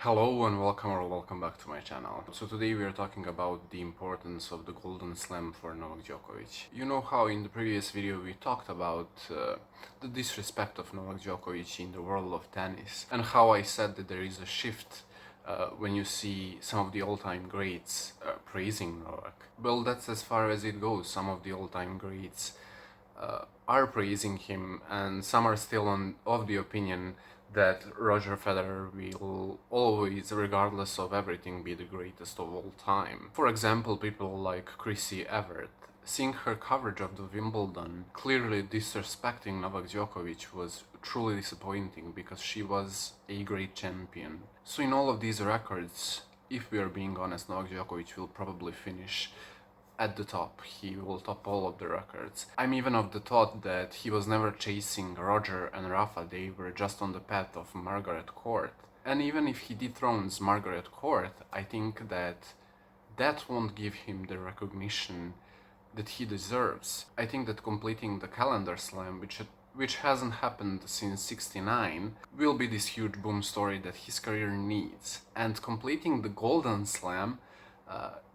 Hello and welcome or welcome back to my channel. So today we are talking about the importance of the Golden Slam for Novak Djokovic. You know how in the previous video we talked about the disrespect of Novak Djokovic in the world of tennis, and how I said that there is a shift when you see some of the all-time greats praising Novak. Well, that's as far as it goes. Some of the all-time greats are praising him, and some are still of the opinion that Roger Federer will always, regardless of everything, be the greatest of all time. For example, people like Chrissy Everett. Seeing her coverage of the Wimbledon clearly disrespecting Novak Djokovic was truly disappointing because she was a great champion. So in all of these records, if we are being honest, Novak Djokovic will probably finish at the top. He will top all of the records. I'm even of the thought that he was never chasing Roger and Rafa, they were just on the path of Margaret Court. And even if he dethrones Margaret Court, I think that won't give him the recognition that he deserves. I think that completing the calendar slam, which hasn't happened since '69, will be this huge boom story that his career needs. And completing the Golden Slam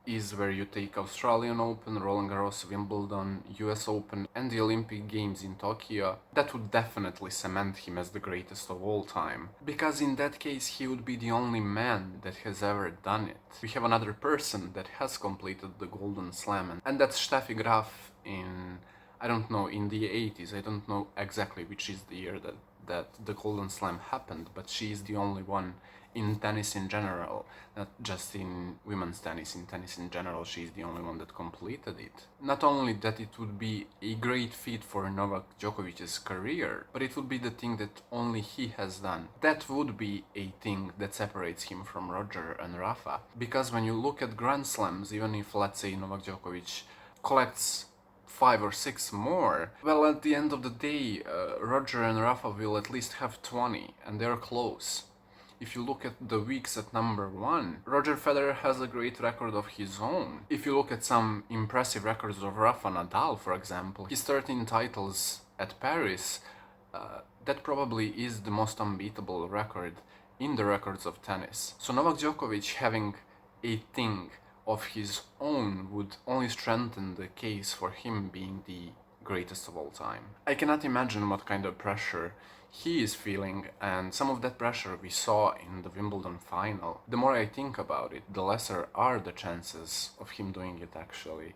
is where you take Australian Open, Roland Garros, Wimbledon, US Open and the Olympic Games in Tokyo. That would definitely cement him as the greatest of all time. Because in that case he would be the only man that has ever done it. We have another person that has completed the Golden Slam, and that's Steffi Graf in, I don't know, in the 80s. I don't know exactly which is the year that the Golden Slam happened, but she is the only one in tennis in general, not just in women's tennis, in tennis in general, she is the only one that completed it. Not only that it would be a great feat for Novak Djokovic's career, but it would be the thing that only he has done. That would be a thing that separates him from Roger and Rafa. Because when you look at Grand Slams, even if, let's say, Novak Djokovic collects 5 or 6 more, well, at the end of the day, Roger and Rafa will at least have 20, and they're close. If you look at the weeks at number 1, Roger Federer has a great record of his own. If you look at some impressive records of Rafa Nadal, for example, his 13 titles at Paris, that probably is the most unbeatable record in the records of tennis. So Novak Djokovic having a thing of his own would only strengthen the case for him being the greatest of all time. I cannot imagine what kind of pressure he is feeling, and some of that pressure we saw in the Wimbledon final. The more I think about it, the lesser are the chances of him doing it actually.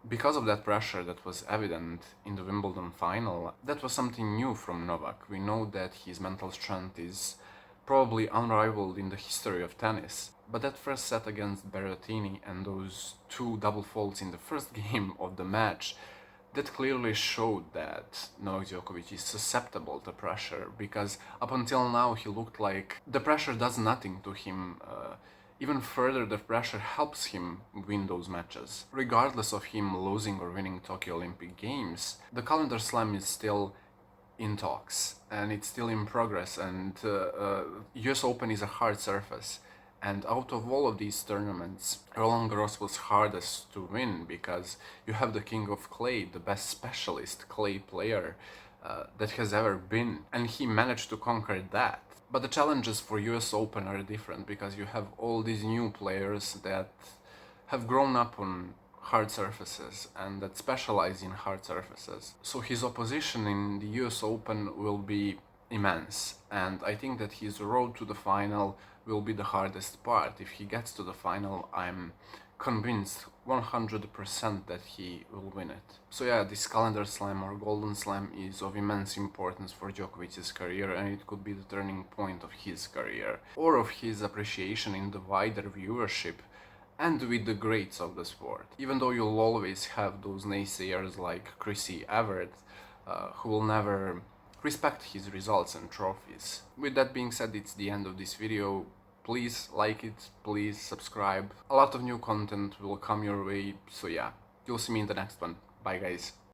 Because of that pressure that was evident in the Wimbledon final, that was something new from Novak. We know that his mental strength is probably unrivaled in the history of tennis. But that first set against Berrettini and those 2 double faults in the first game of the match, that clearly showed that Novak Djokovic is susceptible to pressure, because up until now he looked like the pressure does nothing to him. Even further, the pressure helps him win those matches. Regardless of him losing or winning Tokyo Olympic Games, the calendar slam is still in talks and it's still in progress, and US Open is a hard surface. And out of all of these tournaments, Roland Garros was hardest to win because you have the king of clay, the best specialist clay player that has ever been, and he managed to conquer that. But the challenges for US Open are different because you have all these new players that have grown up on hard surfaces and that specialize in hard surfaces. So his opposition in the US Open will be immense, and I think that his road to the final will be the hardest part. If he gets to the final, I'm convinced 100% that he will win it. So yeah, this calendar slam or Golden Slam is of immense importance for Djokovic's career, and it could be the turning point of his career, or of his appreciation in the wider viewership and with the greats of the sport. Even though you'll always have those naysayers like Chrissy Everett, who will never respect his results and trophies. With that being said, it's the end of this video. Please like it, please subscribe. A lot of new content will come your way, so yeah, you'll see me in the next one. Bye guys.